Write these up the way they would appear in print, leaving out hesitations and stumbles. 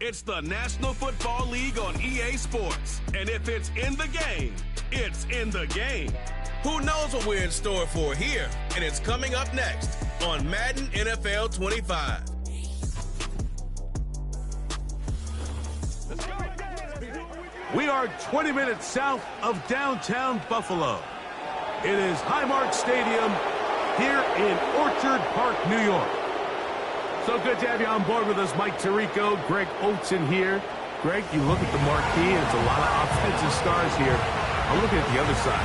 It's the National Football League on EA Sports. And if it's in the game, it's in the game. Who knows what we're in store for here? And it's coming up next on Madden NFL 25. We are 20 minutes south of downtown Buffalo. It is Highmark Stadium here in Orchard Park, New York. So good to have you on board with us, Mike Tirico, Greg Olsen here. Greg, you look at the marquee, and it's a lot of offensive stars here. I'm looking at the other side.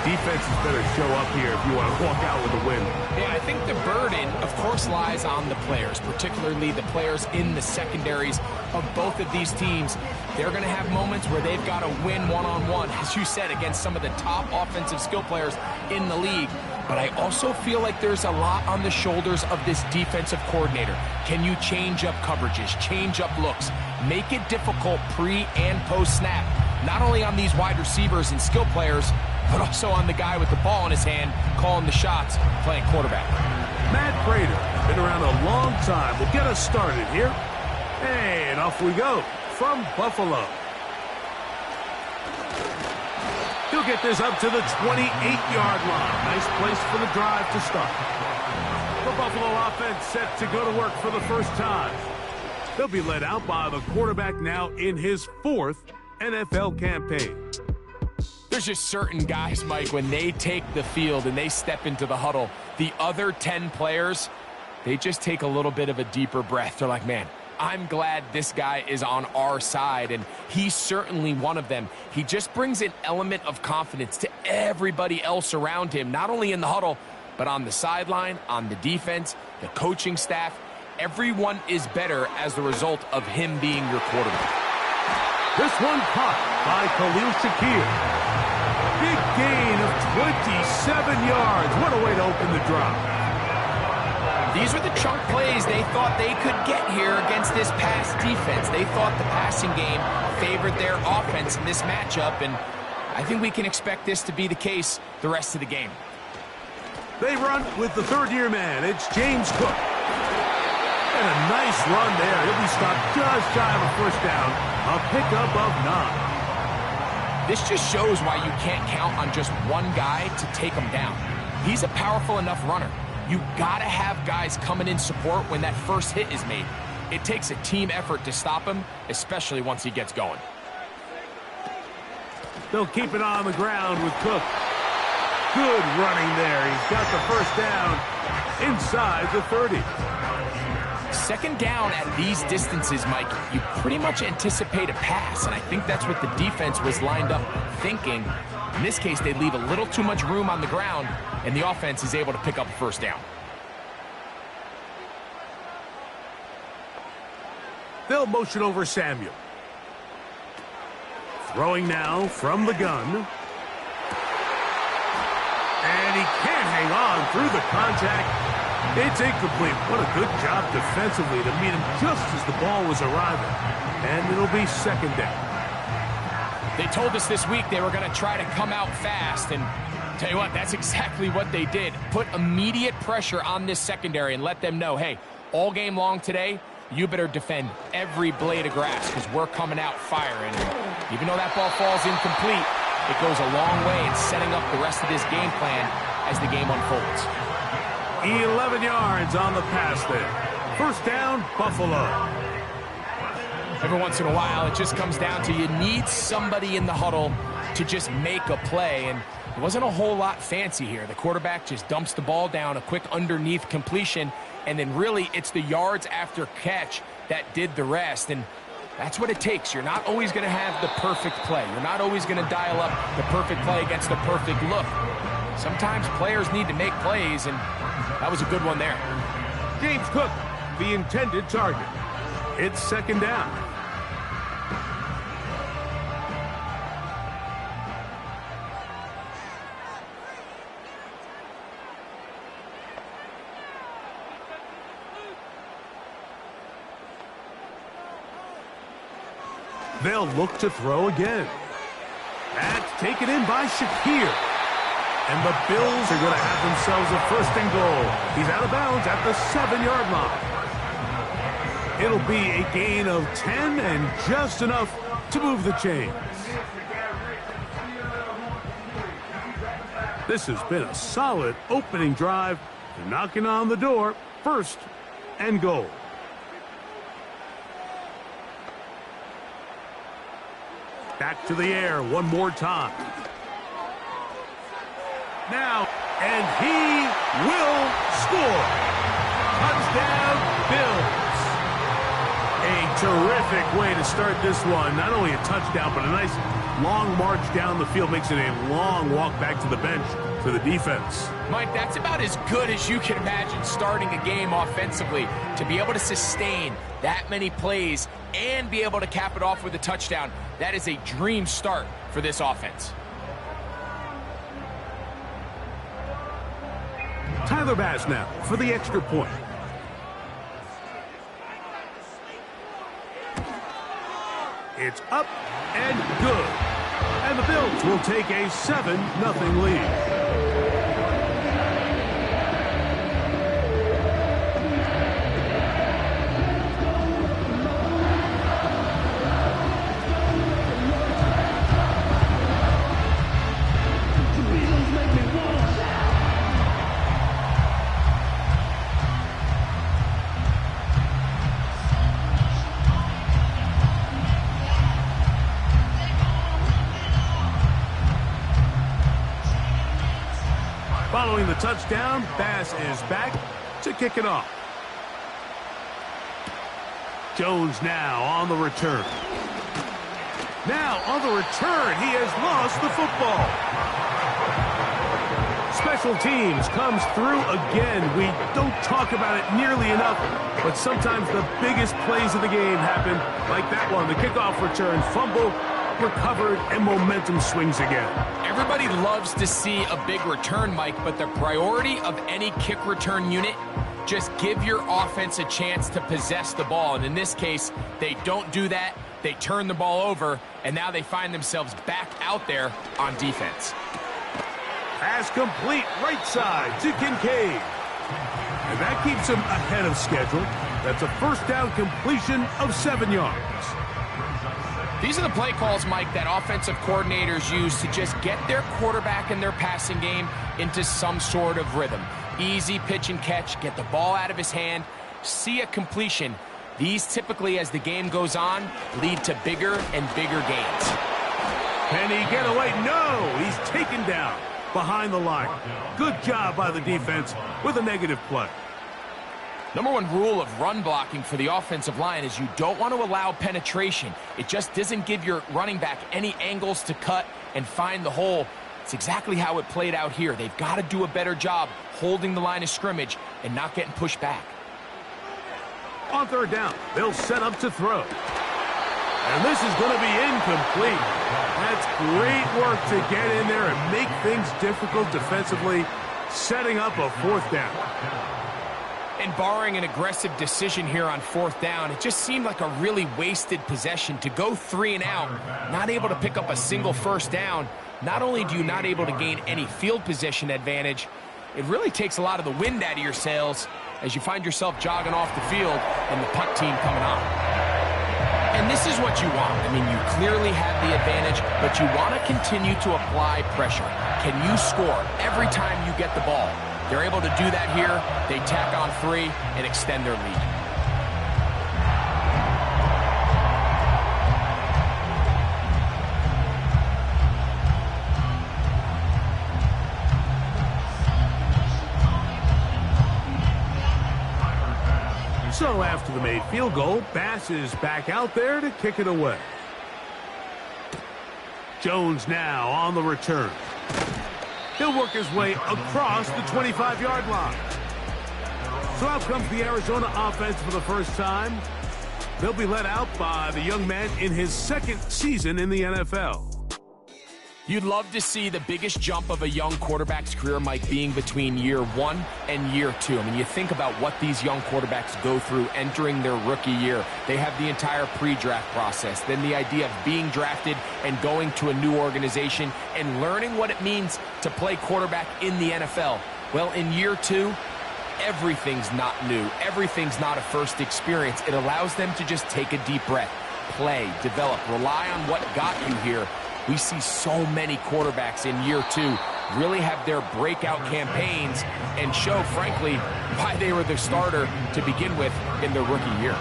Defenses better show up here if you want to walk out with a win. Yeah, I think the burden, of course, lies on the players, particularly the players in the secondaries of both of these teams. They're going to have moments where they've got to win one-on-one, as you said, against some of the top offensive skill players in the league. But I also feel like there's a lot on the shoulders of this defensive coordinator. Can you change up coverages, change up looks, make it difficult pre- and post-snap, not only on these wide receivers and skill players, but also on the guy with the ball in his hand, calling the shots, playing quarterback. Matt Prater, been around a long time, will get us started here. Hey, and off we go from Buffalo. He'll get this up to the 28-yard line. Nice place for the drive to start. The Buffalo offense set to go to work for the first time. They'll be led out by the quarterback now in his 4th NFL campaign. There's just certain guys, Mike, when they take the field and they step into the huddle, the other 10 players, they just take a little bit of a deeper breath. They're like, man, I'm glad this guy is on our side, and he's certainly one of them. He just brings an element of confidence to everybody else around him, not only in the huddle, but on the sideline, on the defense, the coaching staff. Everyone is better as the result of him being your quarterback. This one caught by Khalil Shakir. Big gain of 27 yards. What a way to open the drive. These are the chunk plays they thought they could get here against this pass defense. They thought the passing game favored their offense in this matchup, and I think we can expect this to be the case the rest of the game. They run with the third-year man. It's James Cook. And a nice run there. He'll be stopped just shy of a first down. A pickup of 9. This just shows why you can't count on just one guy to take him down. He's a powerful enough runner. You gotta have guys coming in support when that first hit is made. It takes a team effort to stop him, especially once he gets going. They'll keep it on the ground with Cook. Good running there. He's got the first down inside the 30. Second down at these distances, Mike, you pretty much anticipate a pass, and I think that's what the defense was lined up thinking. In this case, they leave a little too much room on the ground, and the offense is able to pick up a first down. They'll motion over Samuel. Throwing now from the gun. And he can't hang on through the contact. It's incomplete. What a good job defensively to meet him just as the ball was arriving. And it'll be second down. They told us this week they were going to try to come out fast, and tell you what, that's exactly what they did. Put immediate pressure on this secondary and let them know, hey, all game long today, you better defend every blade of grass because we're coming out firing. And even though that ball falls incomplete, it goes a long way in setting up the rest of this game plan as the game unfolds. 11 yards on the pass there. First down, Buffalo. Every once in a while, it just comes down to you need somebody in the huddle to just make a play, and it wasn't a whole lot fancy here. The quarterback just dumps the ball down, a quick underneath completion, and then really it's the yards after catch that did the rest, and that's what it takes. You're not always going to have the perfect play. You're not always going to dial up the perfect play against the perfect look. Sometimes players need to make plays, and that was a good one there. James Cook, the intended target. It's second down. They'll look to throw again. That's taken in by Shakir. And the Bills are going to have themselves a first and goal. He's out of bounds at the 7-yard line. It'll be a gain of 10 and just enough to move the chains. This has been a solid opening drive. They're knocking on the door. First and goal. Back to the air one more time. Now, and he will score. Touchdown, Bills. A terrific way to start this one. Not only a touchdown, but a nice long march down the field. Makes it a long walk back to the bench for the defense. Mike, that's about as good as you can imagine starting a game offensively. To be able to sustain that many plays and be able to cap it off with a touchdown, that is a dream start for this offense. Tyler Bass now for the extra point. It's up and good. And the Bills will take a 7-0 lead. Following the touchdown, Bass is back to kick it off. Jones now on the return. Now on the return, he has lost the football. Special teams comes through again. We don't talk about it nearly enough, but sometimes the biggest plays of the game happen like that one. The kickoff return, fumble, recovered, and momentum swings again. Everybody loves to see a big return, Mike, but the priority of any kick return unit, just give your offense a chance to possess the ball. And in this case, they don't do that. They turn the ball over, and now they find themselves back out there on defense. Pass complete, right side to Kincaid. And that keeps him ahead of schedule. That's a first down completion of 7 yards. These are the play calls, Mike, that offensive coordinators use to just get their quarterback and their passing game into some sort of rhythm. Easy pitch and catch, get the ball out of his hand, see a completion. These typically, as the game goes on, lead to bigger and bigger gains. Can he get away? No, he's taken down behind the line. Good job by the defense with a negative play. Number one rule of run blocking for the offensive line is you don't want to allow penetration. It just doesn't give your running back any angles to cut and find the hole. It's exactly how it played out here. They've got to do a better job holding the line of scrimmage and not getting pushed back. On third down, they'll set up to throw. And this is going to be incomplete. That's great work to get in there and make things difficult defensively, setting up a fourth down. And barring an aggressive decision here on fourth down, it just seemed like a really wasted possession to go 3 and out, not able to pick up a single first down. Not only do you not able to gain any field position advantage, it really takes a lot of the wind out of your sails as you find yourself jogging off the field and the punt team coming on. And this is what you want. I mean, you clearly have the advantage, but you want to continue to apply pressure. Can you score every time you get the ball? They're able to do that here. They tack on 3 and extend their lead. So after the made field goal, Bass is back out there to kick it away. Jones now on the return. He'll work his way across the 25-yard line. So out comes the Arizona offense for the first time. They'll be led out by the young man in his second season in the NFL. You'd love to see the biggest jump of a young quarterback's career, Mike, being between year 1 and year 2. I mean, you think about what these young quarterbacks go through entering their rookie year. They have the entire pre-draft process, then the idea of being drafted and going to a new organization and learning what it means to play quarterback in the NFL. Well, in year 2, everything's not new. Everything's not a first experience. It allows them to just take a deep breath, play, develop, rely on what got you here. We see so many quarterbacks in year 2 really have their breakout campaigns and show, frankly, why they were the starter to begin with in their rookie year.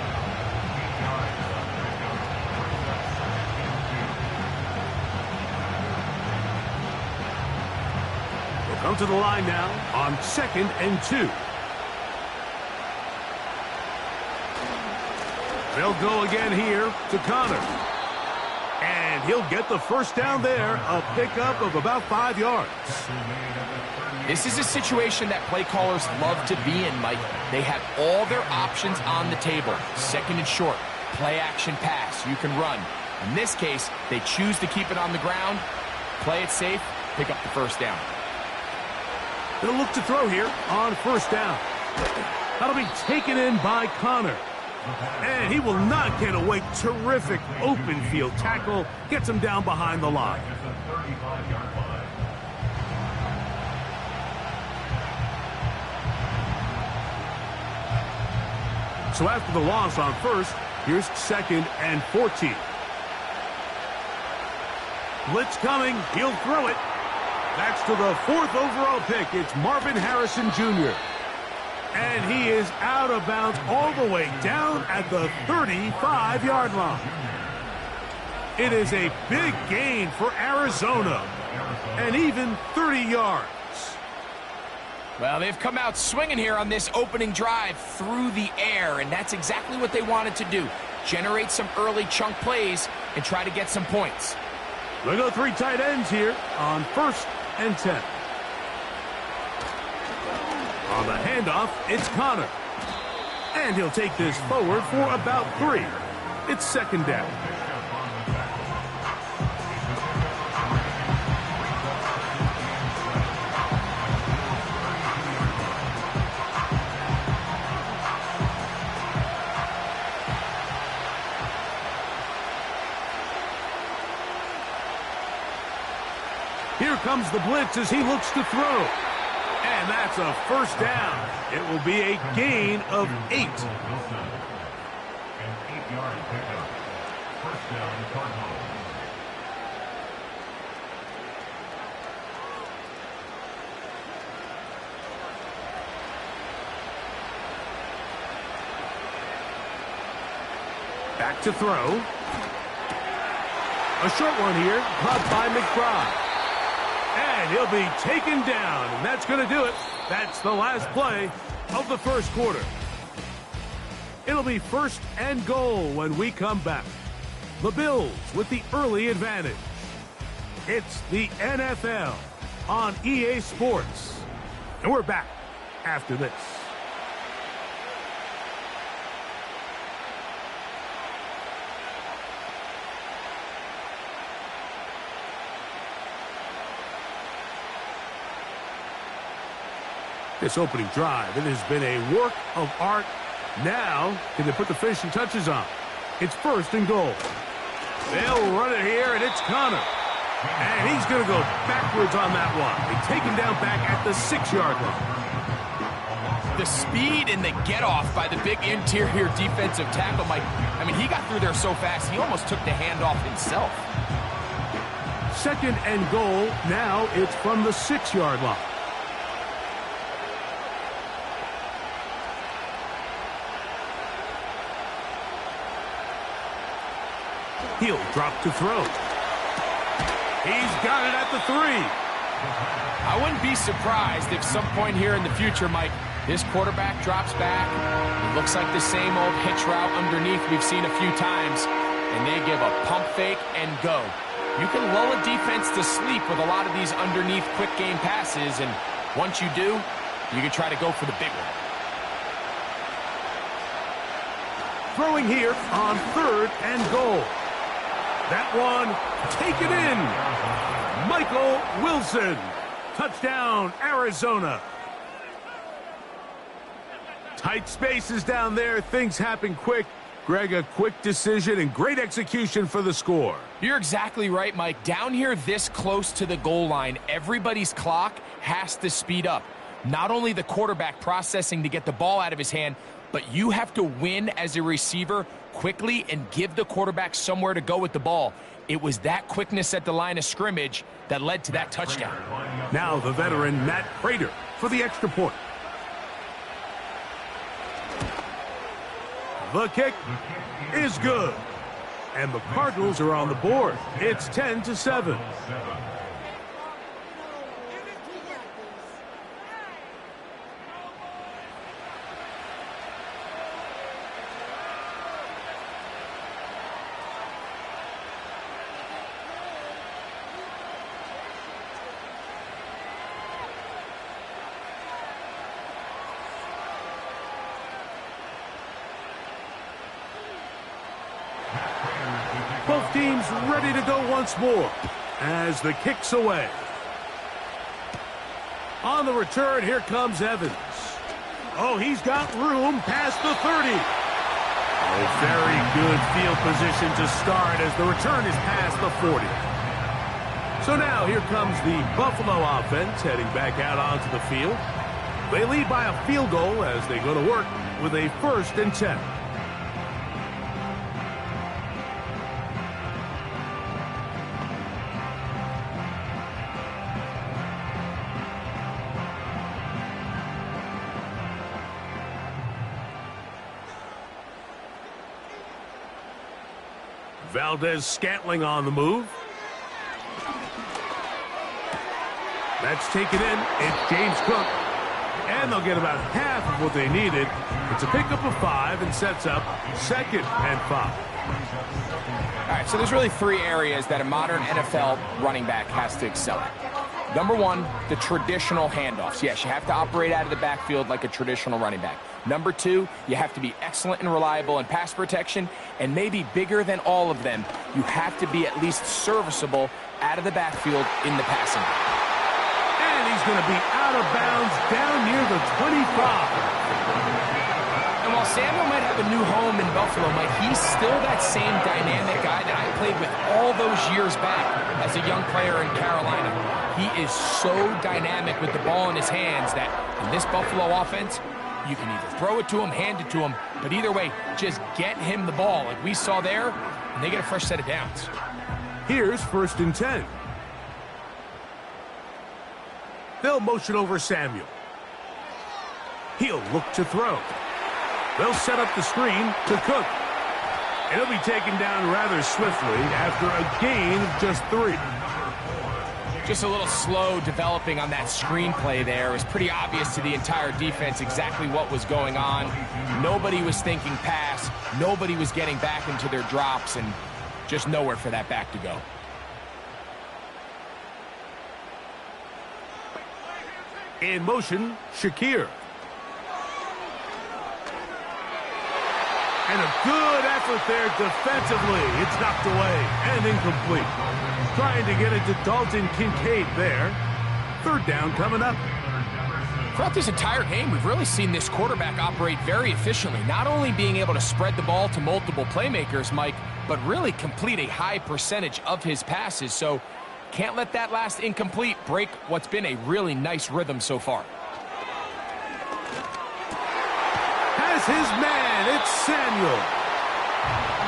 We'll come to the line now on 2nd and 2. They'll go again here to Connor. And he'll get the first down there, a pickup of about 5 yards. This is a situation that play callers love to be in, Mike. They have all their options on the table. 2nd and short, play action pass, you can run. In this case, they choose to keep it on the ground, play it safe, pick up the first down. They'll look to throw here on 1st down. That'll be taken in by Connor. And he will not get away. Terrific open field tackle. Gets him down behind the line. So after the loss on 1st, here's 2nd and 14. Blitz coming. He'll throw it. That's to the 4th overall pick. It's Marvin Harrison Jr. And he is out of bounds all the way down at the 35-yard line. It is a big gain for Arizona, and even 30 yards. Well, they've come out swinging here on this opening drive through the air, and that's exactly what they wanted to do. Generate some early chunk plays and try to get some points. We'll go 3 tight ends here on 1st and 10. On the handoff, it's Connor. And he'll take this forward for about 3. It's 2nd down. Here comes the blitz as he looks to throw. And that's a 1st down. It will be a gain of 8. An 8-yard pickup. 1st down, Cardinals. Back to throw. A short one here, caught by McBride. And he'll be taken down, and that's going to do it. That's the last play of the 1st quarter. It'll be 1st and goal when we come back. The Bills with the early advantage. It's the NFL on EA Sports. And we're back after this. This opening drive, it has been a work of art. Now, can they put the finishing touches on? It's 1st and goal. They'll run it here, and it's Connor. And he's going to go backwards on that one. They take him down back at the 6-yard line. The speed and the get-off by the big interior defensive tackle, Mike. I mean, he got through there so fast, he almost took the handoff himself. 2nd and goal. Now it's from the 6-yard line. He'll drop to throw. He's got it at the 3. I wouldn't be surprised if some point here in the future, Mike, this quarterback drops back. It looks like the same old hitch route underneath we've seen a few times, and they give a pump fake and go. You can lull a defense to sleep with a lot of these underneath quick game passes, and once you do, you can try to go for the big one. Throwing here on 3rd and goal. That one, taken in. Michael Wilson. Touchdown, Arizona. Tight spaces down there. Things happen quick. Greg, a quick decision and great execution for the score. You're exactly right, Mike. Down here this close to the goal line, everybody's clock has to speed up. Not only the quarterback processing to get the ball out of his hand, but you have to win as a receiver quickly and give the quarterback somewhere to go with the ball. It was that quickness at the line of scrimmage that led to that touchdown. Now the veteran Matt Prater for the extra point. The kick is good. And the Cardinals are on the board. It's 10-7. Both teams ready to go once more as the kick's away. On the return, here comes Evans. Oh, he's got room past the 30. Oh, very good field position to start as the return is past the 40. So now here comes the Buffalo offense heading back out onto the field. They lead by a field goal as they go to work with a 1st and 10. Valdez-Scantling on the move. That's taken in. It's James Cook. And they'll get about half of what they needed. It's a pickup of 5 and sets up 2nd and 5. All right, so there's really 3 areas that a modern NFL running back has to excel at. Number 1, the traditional handoffs. Yes, you have to operate out of the backfield like a traditional running back. Number 2, you have to be excellent and reliable in pass protection, and maybe bigger than all of them, you have to be at least serviceable out of the backfield in the passing game. And he's going to be out of bounds down near the 25. And while Samuel might have a new home in Buffalo, Mike, he's still that same dynamic guy that I played with all those years back as a young player in Carolina. He is so dynamic with the ball in his hands that in this Buffalo offense, you can either throw it to him, hand it to him, but either way, just get him the ball like we saw there, and they get a fresh set of downs. Here's 1st and 10. They'll motion over Samuel. He'll look to throw. They'll set up the screen to Cook. And he'll be taken down rather swiftly after a gain of just 3. Just a little slow developing on that screenplay there. It was pretty obvious to the entire defense exactly what was going on. Nobody was thinking pass. Nobody was getting back into their drops, and just nowhere for that back to go. In motion, Shakir. And a good effort there defensively. It's knocked away and incomplete. Trying to get it to Dalton Kincaid there. 3rd down coming up. Throughout this entire game, we've really seen this quarterback operate very efficiently, not only being able to spread the ball to multiple playmakers, Mike, but really complete a high percentage of his passes. So can't let that last incomplete break what's been a really nice rhythm so far. Has his man, it's Samuel.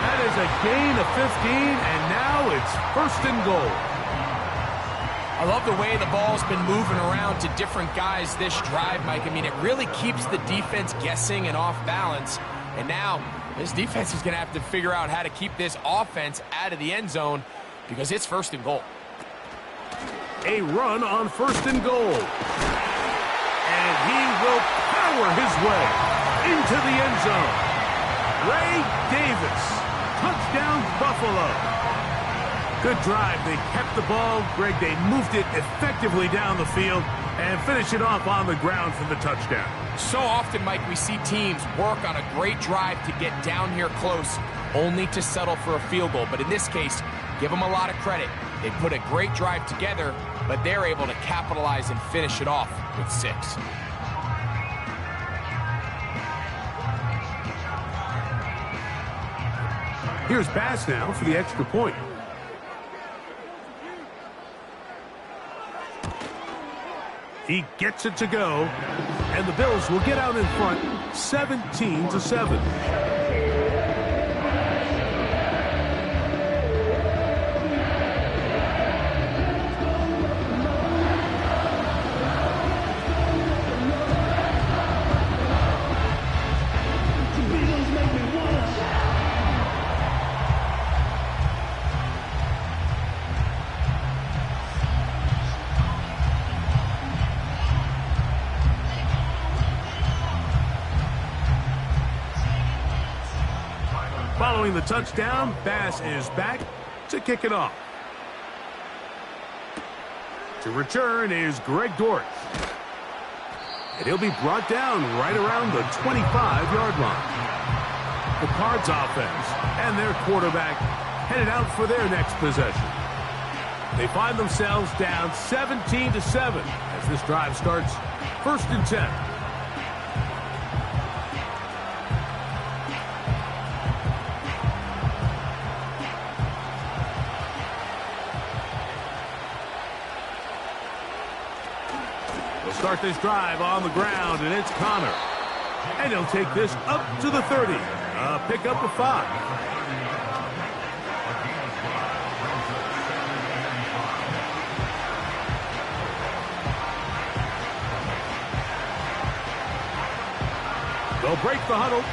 That is a gain of 15, and now it's 1st and goal. I love the way the ball's been moving around to different guys this drive, Mike. I mean, it really keeps the defense guessing and off balance. And now this defense is going to have to figure out how to keep this offense out of the end zone because it's 1st and goal. A run on 1st and goal. And he will power his way into the end zone. Ray Davis, touchdown Buffalo. Good drive. They kept the ball. Greg, they moved it effectively down the field and finish it off on the ground for the touchdown. So often, Mike, we see teams work on a great drive to get down here close, only to settle for a field goal. But in this case, give them a lot of credit. They put a great drive together, but they're able to capitalize and finish it off with 6. Here's Bass now for the extra point. He gets it to go, and the Bills will get out in front 17-7. Following the touchdown, Bass is back to kick it off. To return is Greg Dortch. And he'll be brought down right around the 25-yard line. The Cards offense and their quarterback headed out for their next possession. They find themselves down 17-7 as this drive starts 1st and 10. Start this drive on the ground, and it's Connor. And he'll take this up to the 30. Pick up a 5. They'll break the huddle.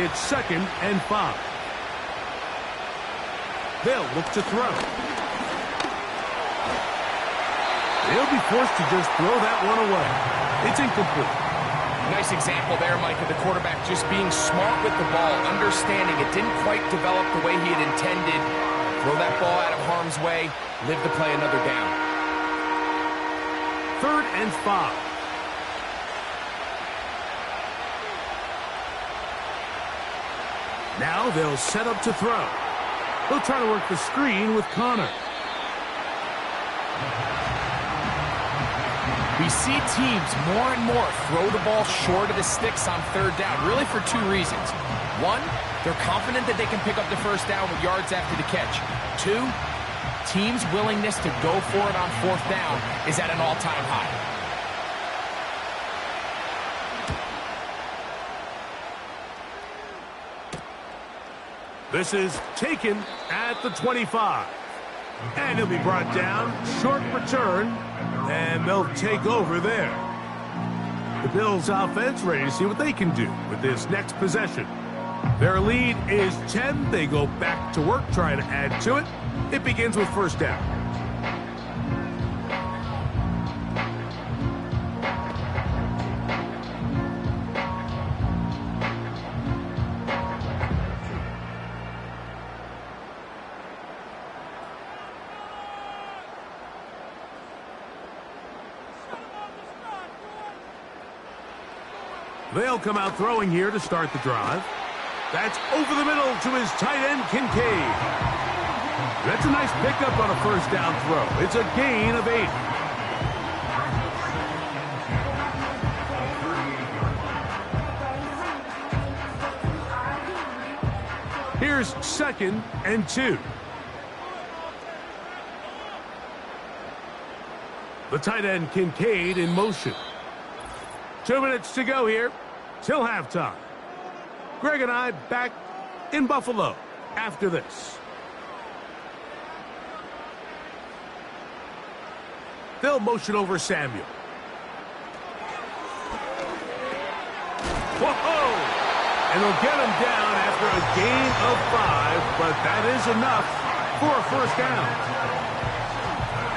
It's 2nd and 5. They'll look to throw. He'll be forced to just throw that one away. It's incomplete. Nice example there, Mike, of the quarterback just being smart with the ball, understanding it didn't quite develop the way he had intended. Throw that ball out of harm's way, live to play another down. 3rd and 5. Now they'll set up to throw. They'll try to work the screen with Connor. We see teams more and more throw the ball short of the sticks on 3rd down, really for 2 reasons. 1, they're confident that they can pick up the 1st down with yards after the catch. 2, teams' willingness to go for it on 4th down is at an all-time high. This is taken at the 25. And he'll be brought down. Short return. And they'll take over there. The Bills offense ready to see what they can do with this next possession. Their lead is 10. They go back to work, trying to add to it. It begins with 1st down. They'll come out throwing here to start the drive. That's over the middle to his tight end, Kincaid. That's a nice pickup on a 1st down throw. It's a gain of 8. Here's 2nd and 2. The tight end, Kincaid, in motion. 2 minutes to go here till halftime. Greg and I back in Buffalo after this. They'll motion over Samuel. Whoa! And they'll get him down after a gain of 5, but that is enough for a 1st down.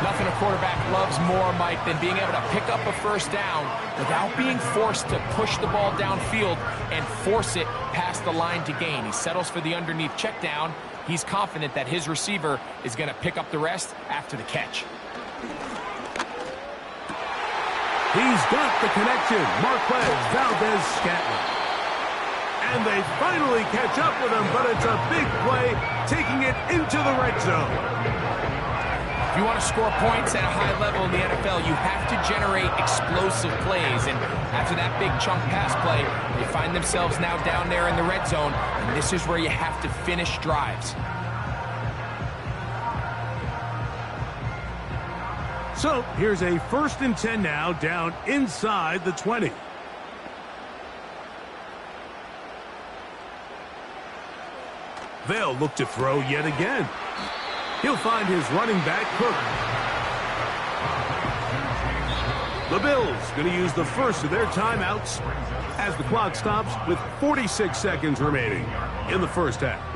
Nothing a quarterback loves more, Mike, than being able to pick up a 1st down without being forced to push the ball downfield and force it past the line to gain. He settles for the underneath check down. He's confident that his receiver is going to pick up the rest after the catch. He's got the connection. Marquez Valdez-Scantling. And they finally catch up with him, but it's a big play, taking it into the red zone. If you want to score points at a high level in the NFL, you have to generate explosive plays. And after that big chunk pass play, they find themselves now down there in the red zone. And this is where you have to finish drives. So here's a 1st and 10 now, down inside the 20. They'll look to throw yet again. He'll find his running back, Cook. The Bills going to use the first of their timeouts as the clock stops with 46 seconds remaining in the first half.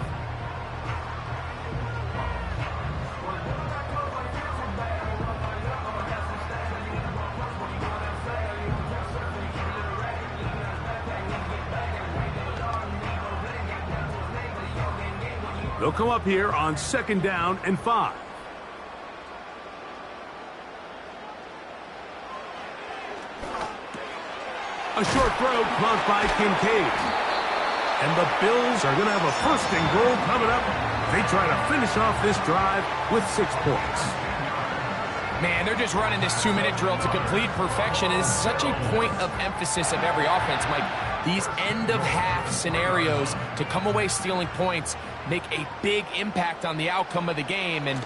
They'll come up here on 2nd down and 5. A short throw caught by Kincaid. And the Bills are going to have a 1st and goal coming up. They try to finish off this drive with 6 points. Man, they're just running this 2-minute drill to complete perfection. It is such a point of emphasis of every offense, Mike. These end-of-half scenarios to come away stealing points make a big impact on the outcome of the game. And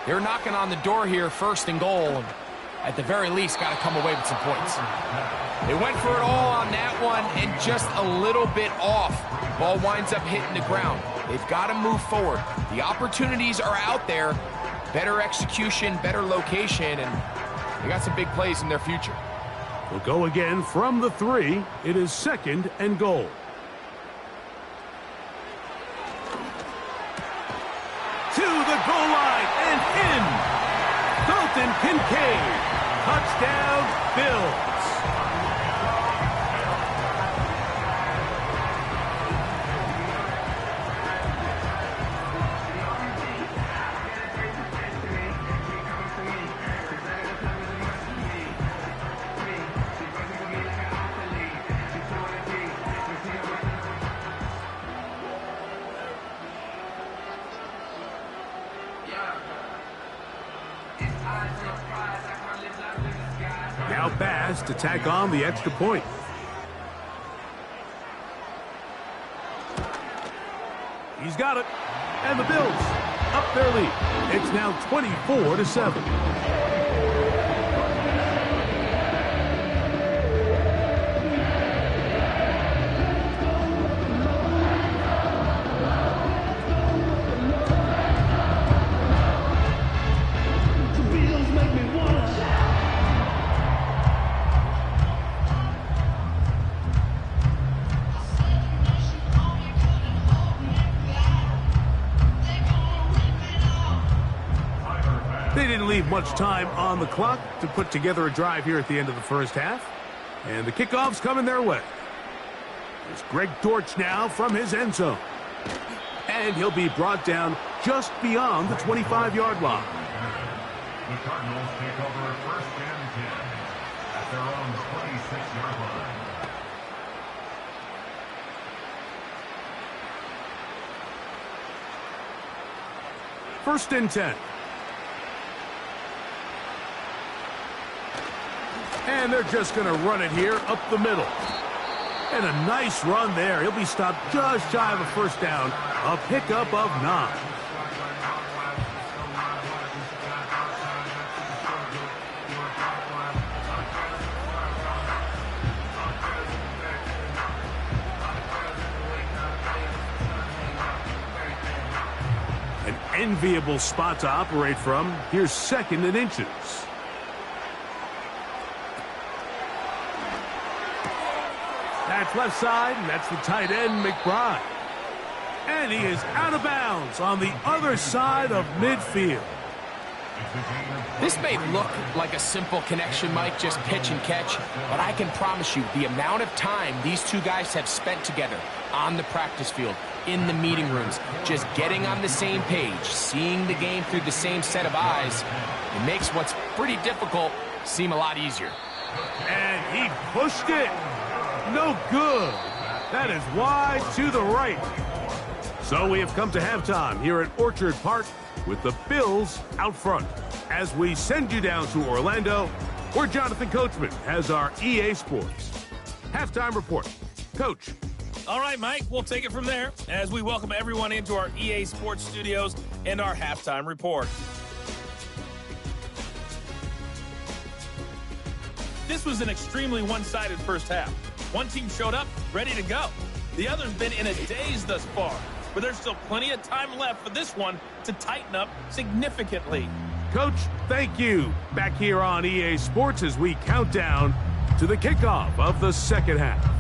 they're knocking on the door here, 1st and goal. And at the very least, got to come away with some points. They went for it all on that one and just a little bit off. Ball winds up hitting the ground. They've got to move forward. The opportunities are out there. Better execution, better location, and they got some big plays in their future. We'll go again from the 3. It is 2nd and goal. To the goal line and in. Dalton Kincaid. Touchdown, Bills. Now Bass to tack on the extra point. He's got it. And the Bills up their lead. It's now 24-7. They didn't leave much time on the clock to put together a drive here at the end of the first half. And the kickoff's coming their way. There's Greg Dortch now from his end zone. And he'll be brought down just beyond the 25-yard line. The Cardinals take over 1st and 10 at their own 26-yard line. First and 10. And they're just going to run it here up the middle. And a nice run there. He'll be stopped just shy of a 1st down. A pickup of 9. An enviable spot to operate from. Here's 2nd and inches. That's left side, and that's the tight end, McBride. And he is out of bounds on the other side of midfield. This may look like a simple connection, Mike, just pitch and catch, but I can promise you the amount of time these two guys have spent together on the practice field, in the meeting rooms, just getting on the same page, seeing the game through the same set of eyes, it makes what's pretty difficult seem a lot easier. And he pushed it. No good. That is wide to the right. So we have come to halftime here at Orchard Park with the Bills out front. As we send you down to Orlando, where Jonathan Coachman has our EA Sports halftime report. Coach. All right, Mike, we'll take it from there as we welcome everyone into our EA Sports studios and our halftime report. This was an extremely one-sided first half. One team showed up, ready to go. The other's been in a daze thus far, but there's still plenty of time left for this one to tighten up significantly. Coach, thank you. Back here on EA Sports as we count down to the kickoff of the second half.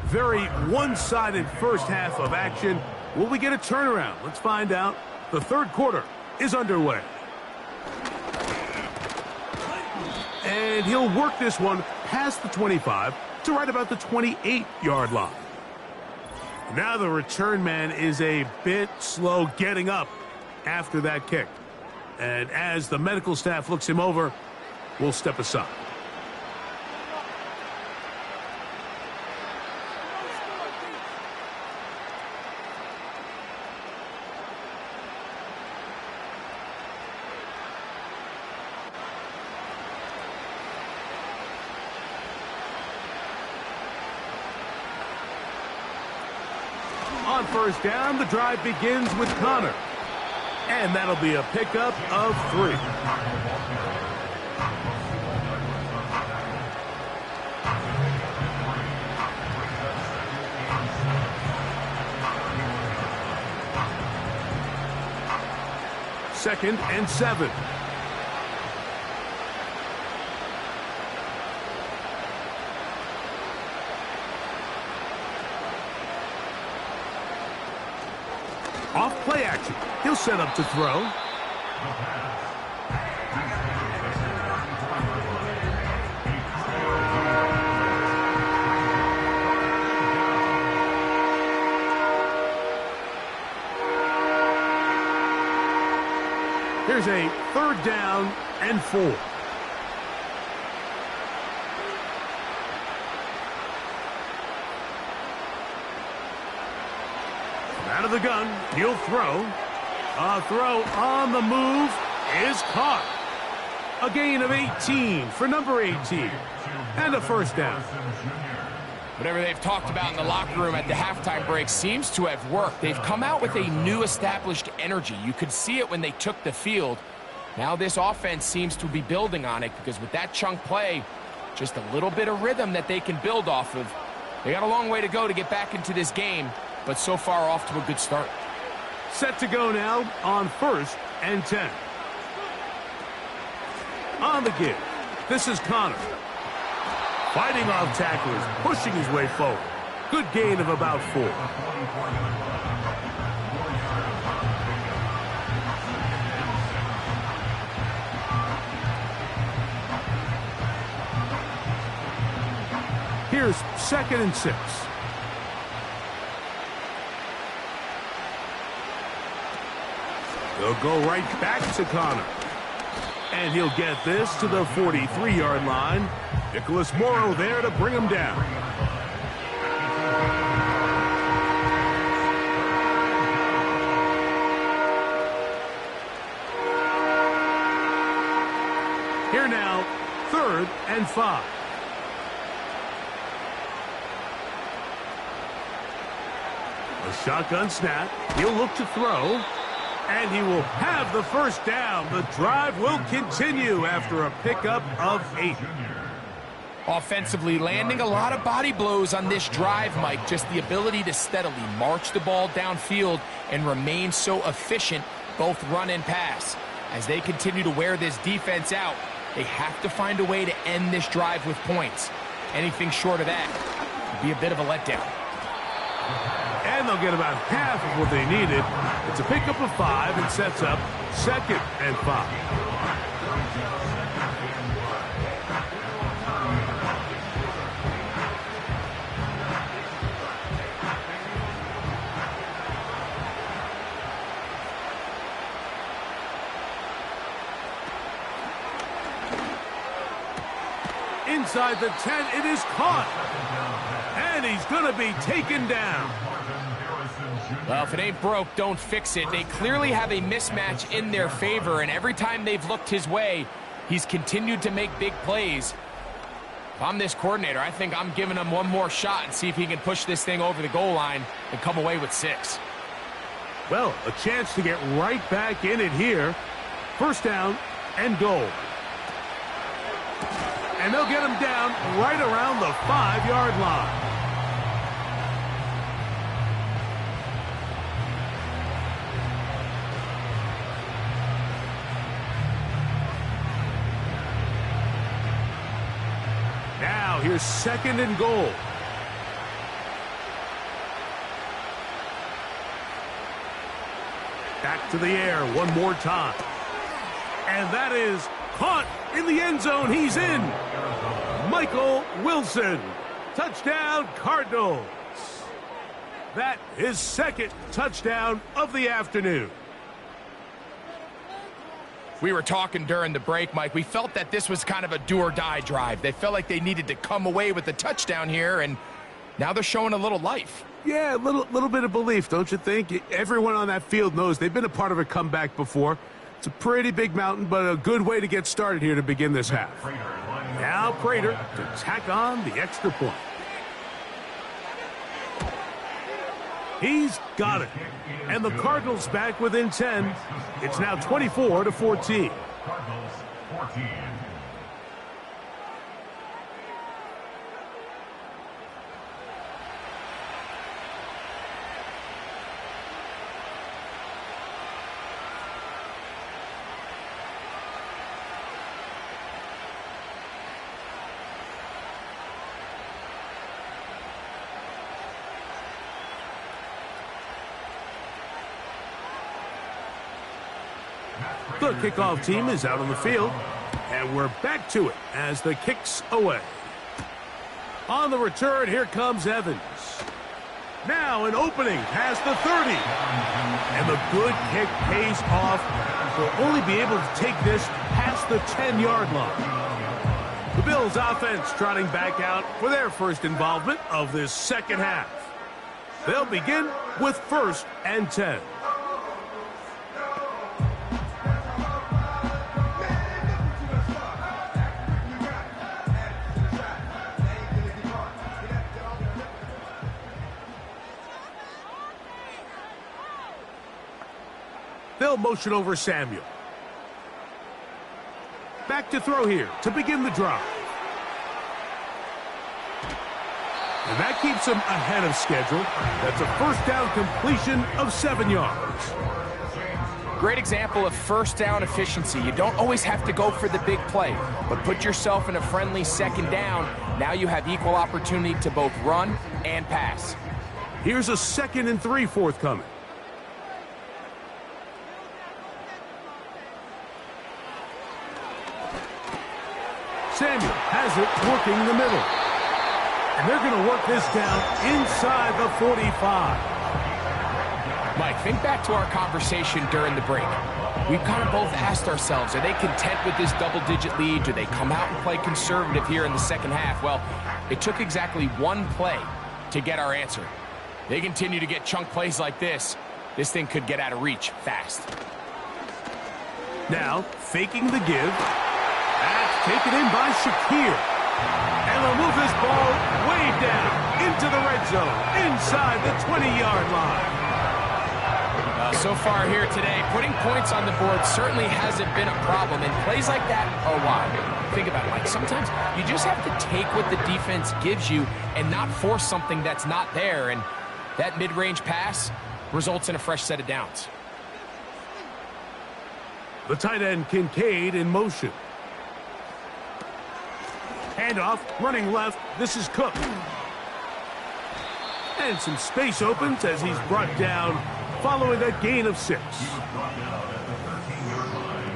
Very one-sided first half of action. Will we get a turnaround? Let's find out. The third quarter is underway. And he'll work this one past the 25 to right about the 28-yard line. Now the return man is a bit slow getting up after that kick. And as the medical staff looks him over, we'll step aside. On first down, the drive begins with Connor. And that'll be a pickup of 3. Second and 7. Off play action. He'll set up to throw. Here's a third down and 4. Out of the gun, he'll throw. A throw on the move is caught. A gain of 18 for number 18. And a first down. Whatever they've talked about in the locker room at the halftime break seems to have worked. They've come out with a new established energy. You could see it when they took the field. Now this offense seems to be building on it because with that chunk play, just a little bit of rhythm that they can build off of. They got a long way to go to get back into this game, but so far off to a good start. Set to go now on first and 10. On the give, this is Connor. Fighting off tacklers, pushing his way forward. Good gain of about 4. Here's second and 6. They'll go right back to Connor. And he'll get this to the 43-yard line. Nicholas Morrow there to bring him down. Here now, third and 5. A shotgun snap. He'll look to throw. And he will have the first down. The drive will continue after a pickup of 8. Offensively, landing a lot of body blows on this drive, Mike. Just the ability to steadily march the ball downfield and remain so efficient, both run and pass. As they continue to wear this defense out, they have to find a way to end this drive with points. Anything short of that would be a bit of a letdown. And they'll get about half of what they needed. It's a pickup of 5 and sets up second and 5. Inside the 10, it is caught. And he's going to be taken down. Well, if it ain't broke, don't fix it. They clearly have a mismatch in their favor, and every time they've looked his way, he's continued to make big plays. If I'm this coordinator, I think I'm giving him one more shot and see if he can push this thing over the goal line and come away with 6. Well, a chance to get right back in it here. First down and goal. And they'll get him down right around the 5-yard line. Now here's second and goal. Back to the air one more time. And that is caught in the end zone. He's in. Michael Wilson. Touchdown, Cardinals. That is second touchdown of the afternoon. We were talking during the break, Mike. We felt that this was kind of a do-or-die drive. They felt like they needed to come away with the touchdown here, and now they're showing a little life. Yeah, a little bit of belief, don't you think? Everyone on that field knows they've been a part of a comeback before. It's a pretty big mountain, but a good way to get started here to begin this half. Now Prater to tack on the extra point. He's got it. And the Cardinals back within 10. It's now 24-14. Cardinals 14. The kickoff team is out on the field, and we're back to it as the kick's away. On the return, here comes Evans. Now an opening past the 30. And the good kick pays off. They'll only be able to take this past the 10-yard line. The Bills offense trotting back out for their first involvement of this second half. They'll begin with 1st and 10. They'll motion over Samuel. Back to throw here to begin the drive. And that keeps him ahead of schedule. That's a first down completion of 7 yards. Great example of first down efficiency. You don't always have to go for the big play, but put yourself in a friendly second down. Now you have equal opportunity to both run and pass. Here's a 2nd and 3 forthcoming. Samuel has it working the middle. And they're going to work this down inside the 45. Mike, think back to our conversation during the break. We've kind of both asked ourselves, are they content with this double-digit lead? Do they come out and play conservative here in the second half? Well, it took exactly one play to get our answer. They continue to get chunk plays like this. This thing could get out of reach fast. Now, faking the give. That's taken in by Shakir. And they'll move this ball way down into the red zone, inside the 20-yard line. So far here today, putting points on the board certainly hasn't been a problem, and plays like that are why. Think about it, Mike. Sometimes you just have to take what the defense gives you and not force something that's not there, and that mid-range pass results in a fresh set of downs. The tight end Kincaid in motion. Handoff, running left. This is Cook. And some space opens as he's brought down following a gain of 6. He was brought down at the 13-yard line.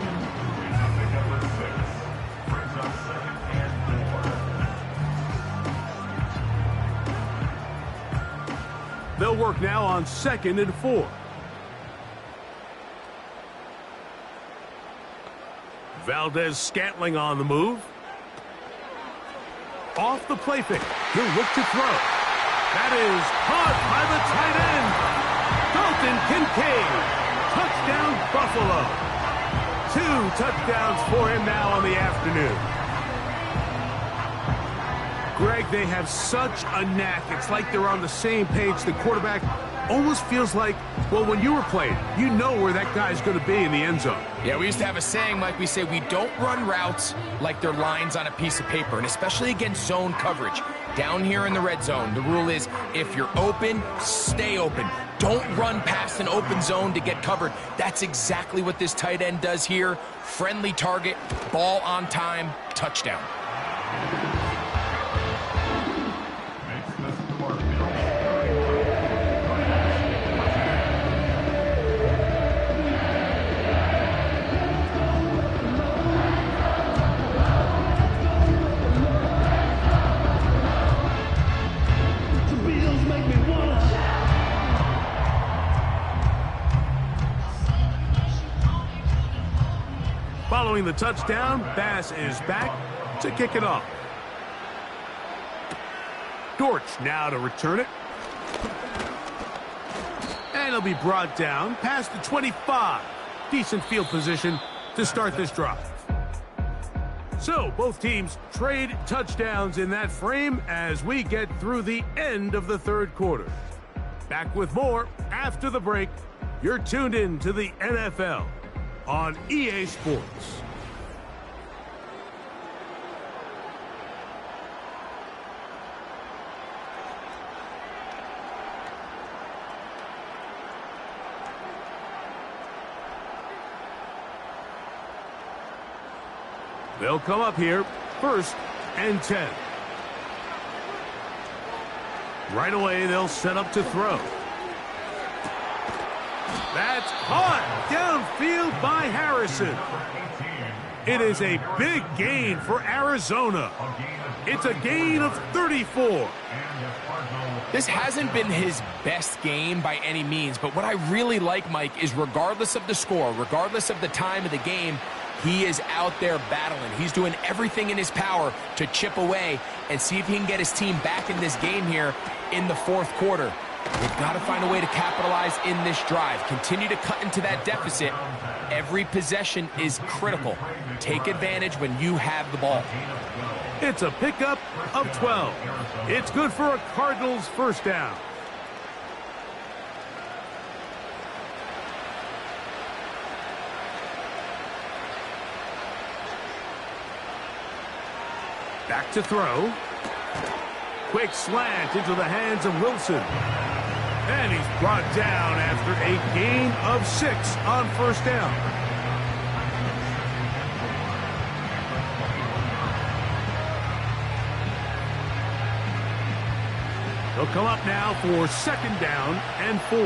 Pick up at 6. Brings up 2nd and 4. They'll work now on 2nd and 4. Valdez-Scantling on the move. Off the play fake. He'll look to throw. That is caught by the tight end. Dalton Kincaid. Touchdown, Buffalo. 2 touchdowns for him now on the afternoon. Greg, they have such a knack. It's like they're on the same page. The quarterback almost feels like, well, when you were playing, you know where that guy's going to be in the end zone. Yeah, we used to have a saying, Mike. We say we don't run routes like they're lines on a piece of paper, and especially against zone coverage. Down here in the red zone, the rule is if you're open, stay open. Don't run past an open zone to get covered. That's exactly what this tight end does here. Friendly target, ball on time, touchdown. Following the touchdown, Bass is back to kick it off. Dortch now to return it. And it'll be brought down past the 25. Decent field position to start this drive. So both teams trade touchdowns in that frame as we get through the end of the third quarter. Back with more after the break. You're tuned in to the NFL on EA Sports. They'll come up here, 1st and 10. Right away, they'll set up to throw. That's caught downfield by Harrison. It is a big gain for Arizona. It's a gain of 34. This hasn't been his best game by any means, but what I really like, Mike, is regardless of the score, regardless of the time of the game, he is out there battling. He's doing everything in his power to chip away and see if he can get his team back in this game here in the fourth quarter. They've got to find a way to capitalize in this drive. Continue to cut into that deficit. Every possession is critical. Take advantage when you have the ball. It's a pickup of 12. It's good for a Cardinals first down. Back to throw. Quick slant into the hands of Wilson. And he's brought down after a gain of 6 on first down. They'll come up now for 2nd down and 4.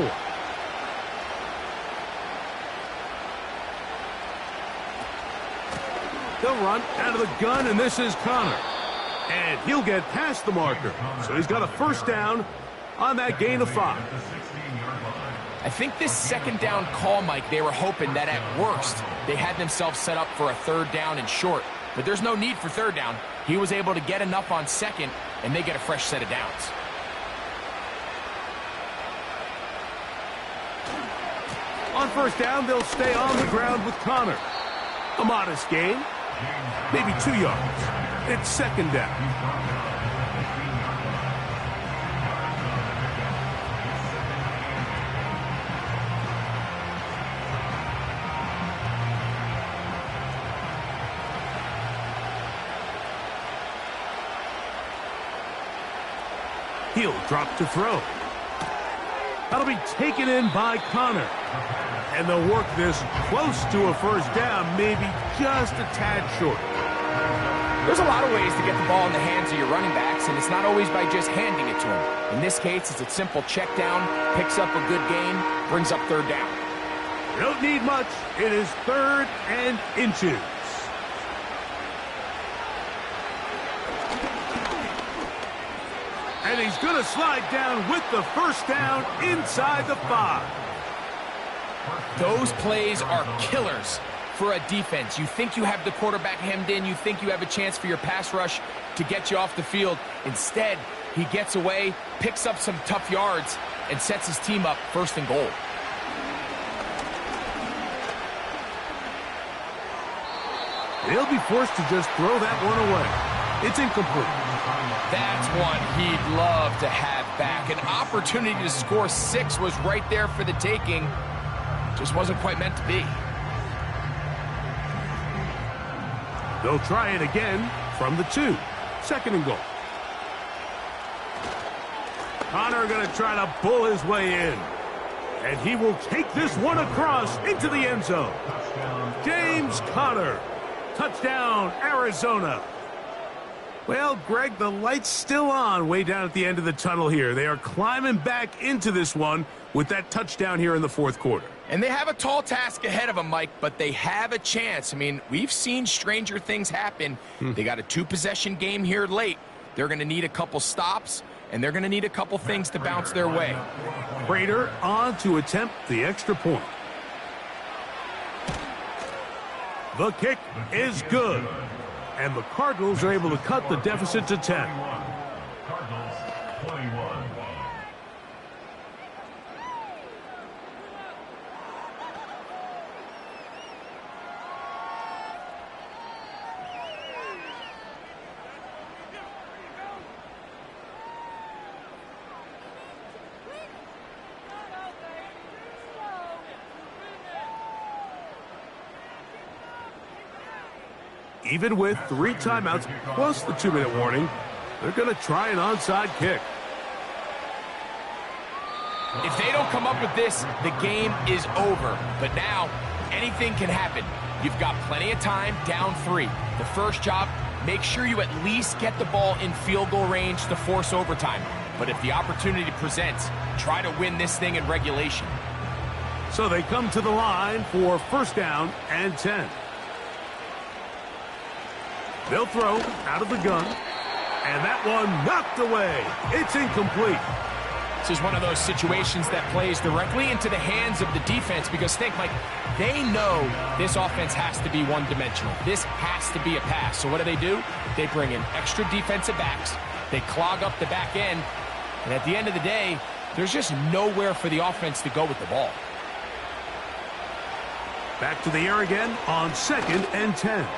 They'll run out of the gun, and this is Connor. And he'll get past the marker. So he's got a first down on that gain of 5. I think this 2nd down call, Mike, they were hoping that at worst they had themselves set up for a 3rd down and short. But there's no need for 3rd down. He was able to get enough on 2nd, and they get a fresh set of downs. On first down, they'll stay on the ground with Connor. A modest gain, maybe 2 yards. It's 2nd down. He'll drop to throw. That'll be taken in by Connor. And they'll work this close to a first down, maybe just a tad short. There's a lot of ways to get the ball in the hands of your running backs, and it's not always by just handing it to them. In this case, it's a simple check down, picks up a good gain, brings up 3rd down. They don't need much. It is 3rd and inches. And he's going to slide down with the first down inside the 5. Those plays are killers for a defense. You think you have the quarterback hemmed in. You think you have a chance for your pass rush to get you off the field. Instead, he gets away, picks up some tough yards, and sets his team up 1st and goal. They'll be forced to just throw that one away. It's incomplete. That's one he'd love to have back. An opportunity to score 6 was right there for the taking. Just wasn't quite meant to be. They'll try it again from the 2. 2nd and goal. Connor going to try to bull his way in. And he will take this one across into the end zone. James Conner. Touchdown, Arizona. Well, Greg, the light's still on way down at the end of the tunnel here. They are climbing back into this one with that touchdown here in the 4th quarter. And they have a tall task ahead of them, Mike, but they have a chance. I mean, we've seen stranger things happen. They got a 2-possession game here late. They're going to need a couple stops, and they're going to need a couple things to bounce their way. Prater on to attempt the extra point. The kick is good. And the Cardinals are able to cut the deficit to 10. Cardinals 21. Even with 3 timeouts plus the 2-minute warning, they're going to try an onside kick. If they don't come up with this, the game is over. But now, anything can happen. You've got plenty of time, down 3. The first job, make sure you at least get the ball in field goal range to force overtime. But if the opportunity presents, try to win this thing in regulation. So they come to the line for 1st down and 10. They'll throw out of the gun, and that one knocked away. It's incomplete. This is one of those situations that plays directly into the hands of the defense because, think, Mike, they know this offense has to be one-dimensional. This has to be a pass. So what do? They bring in extra defensive backs. They clog up the back end, and at the end of the day, there's just nowhere for the offense to go with the ball. Back to the air again on 2nd and 10.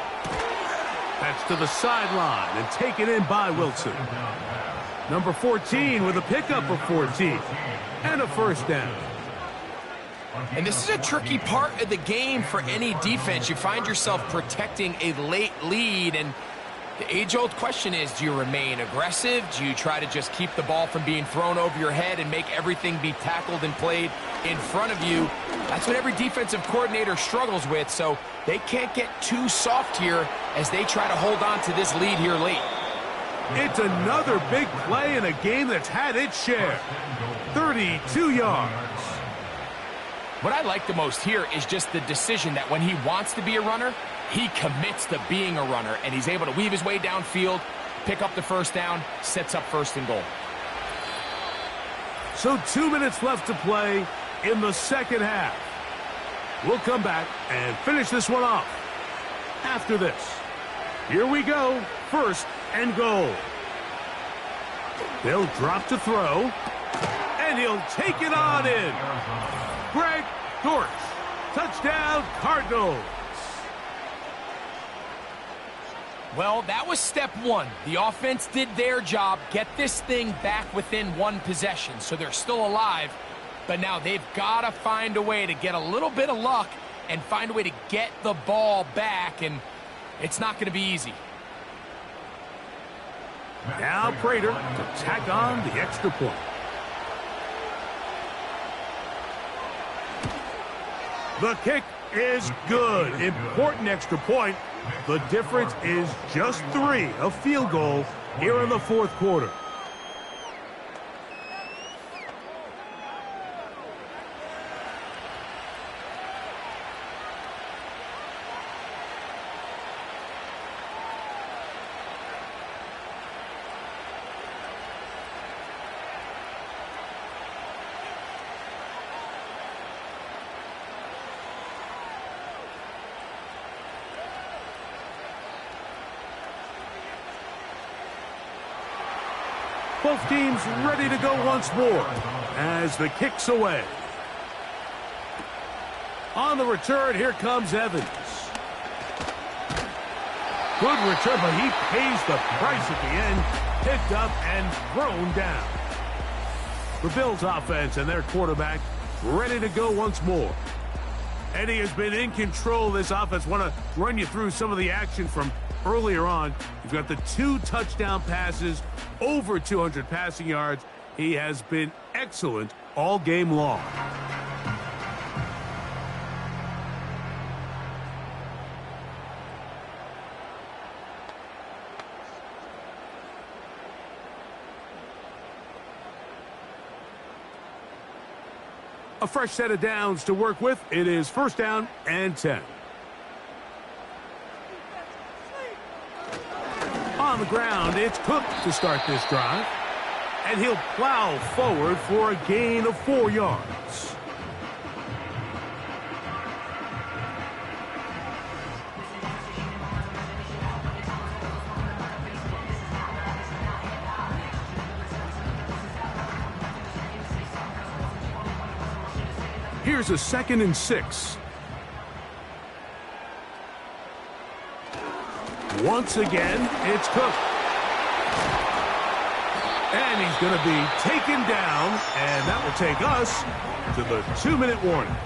That's to the sideline and taken in by Wilson. Number 14 with a pickup of 14 and a 1st down. And this is a tricky part of the game for any defense. You find yourself protecting a late lead, and the age-old question is, do you remain aggressive? Do you try to just keep the ball from being thrown over your head and make everything be tackled and played in front of you? That's what every defensive coordinator struggles with, so they can't get too soft here as they try to hold on to this lead here late. It's another big play in a game that's had its share. 32 yards. What I like the most here is just the decision that when he wants to be a runner, he commits to being a runner, and he's able to weave his way downfield, pick up the 1st down, sets up 1st and goal. So 2 minutes left to play in the 2nd half. We'll come back and finish this one off after this. Here we go, 1st and goal. They'll drop to throw, and he'll take it on in. Greg Dortch, touchdown Cardinals. Well, that was step 1. The offense did their job, get this thing back within 1 possession, so they're still alive. But now they've got to find a way to get a little bit of luck and find a way to get the ball back, and it's not going to be easy. Now Prater to tack on the extra point. The kick is good. Important extra point. The difference is just 3, a field goal here in the 4th quarter. Both teams ready to go once more as the kick's away. On the return, here comes Evans. Good return, but he pays the price at the end. Picked up and thrown down. The Bills offense and their quarterback ready to go once more. Eddie has been in control of this offense. Want to run you through some of the action from earlier on. You've got the 2 touchdown passes, over 200 passing yards. He has been excellent all game long. A fresh set of downs to work with. It is 1st down and 10. On the ground, it's Cook to start this drive. And he'll plow forward for a gain of 4 yards. Here's a 2nd and 6. Once again, it's Cook. And he's going to be taken down, and that will take us to the 2-minute warning.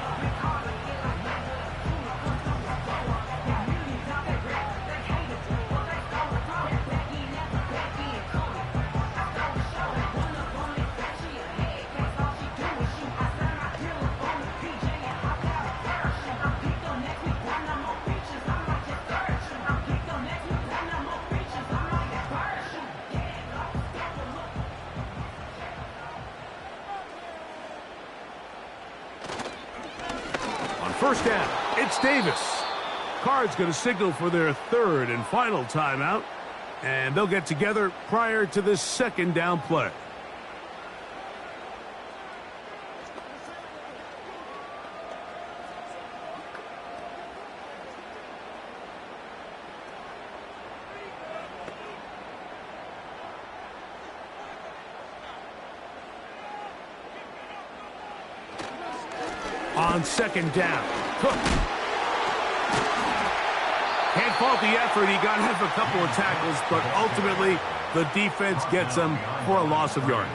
First down, it's Davis. Cards going to signal for their 3rd and final timeout, and they'll get together prior to this 2nd down play. On 2nd down, Cook. Can't fault the effort. He got hit for a couple of tackles, but ultimately the defense gets him for a loss of yardage.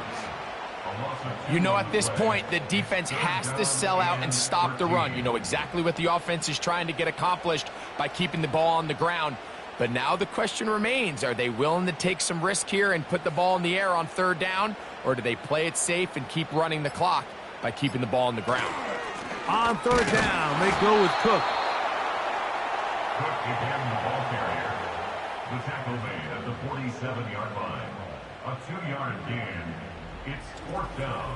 You know, at this point, the defense has to sell out and stop the run. You know exactly what the offense is trying to get accomplished by keeping the ball on the ground. But now the question remains, are they willing to take some risk here and put the ball in the air on 3rd down, or do they play it safe and keep running the clock by keeping the ball on the ground? On 3rd down, they go with Cook. Cook became the ball carrier. The tackle made at the 47-yard line. A 2-yard gain. It's 4th down.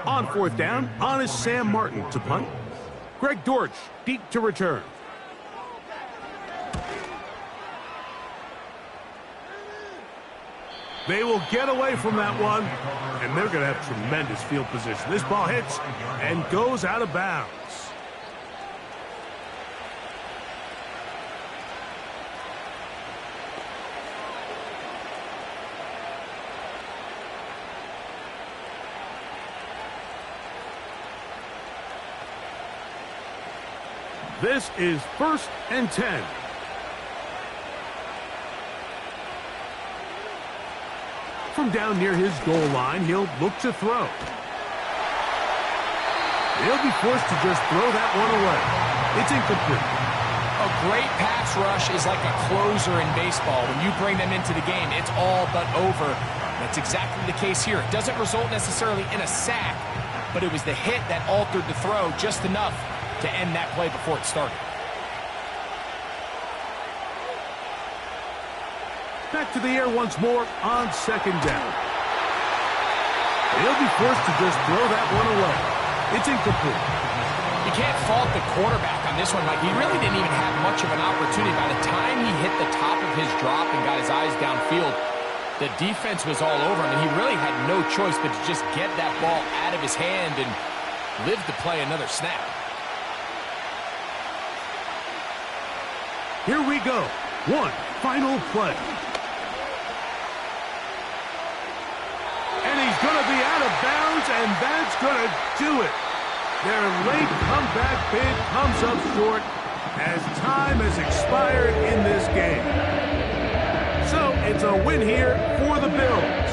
On 4th down, on is Sam Martin to punt. Greg Dortch deep to return. They will get away from that one, and they're going to have tremendous field position. This ball hits and goes out of bounds. This is 1st and 10. From down near his goal line, he'll look to throw. He'll be forced to just throw that one away. It's incomplete. A great pass rush is like a closer in baseball. When you bring them into the game, it's all but over. That's exactly the case here. It doesn't result necessarily in a sack, but it was the hit that altered the throw just enough to end that play before it started. Back to the air once more on 2nd down. He'll be forced to just throw that one away. It's incomplete. You can't fault the quarterback on this one, Mike. He really didn't even have much of an opportunity. By the time he hit the top of his drop and got his eyes downfield, the defense was all over him, and he really had no choice but to just get that ball out of his hand and live to play another snap. Here we go. One final play. And he And that's going to do it. Their late comeback bid comes up short as time has expired in this game. So it's a win here for the Bills.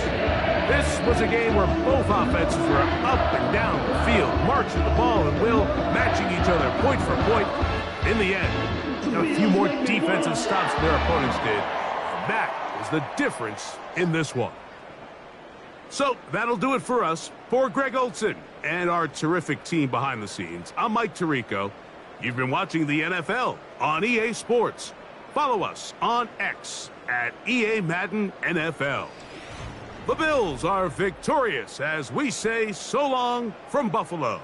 This was a game where both offenses were up and down the field, marching the ball and will, matching each other point for point. In the end, a few more defensive stops than their opponents did. That was the difference in this one. So that'll do it for us. For Greg Olson and our terrific team behind the scenes, I'm Mike Tirico. You've been watching the NFL on EA Sports. Follow us on X at EA Madden NFL. The Bills are victorious as we say so long from Buffalo.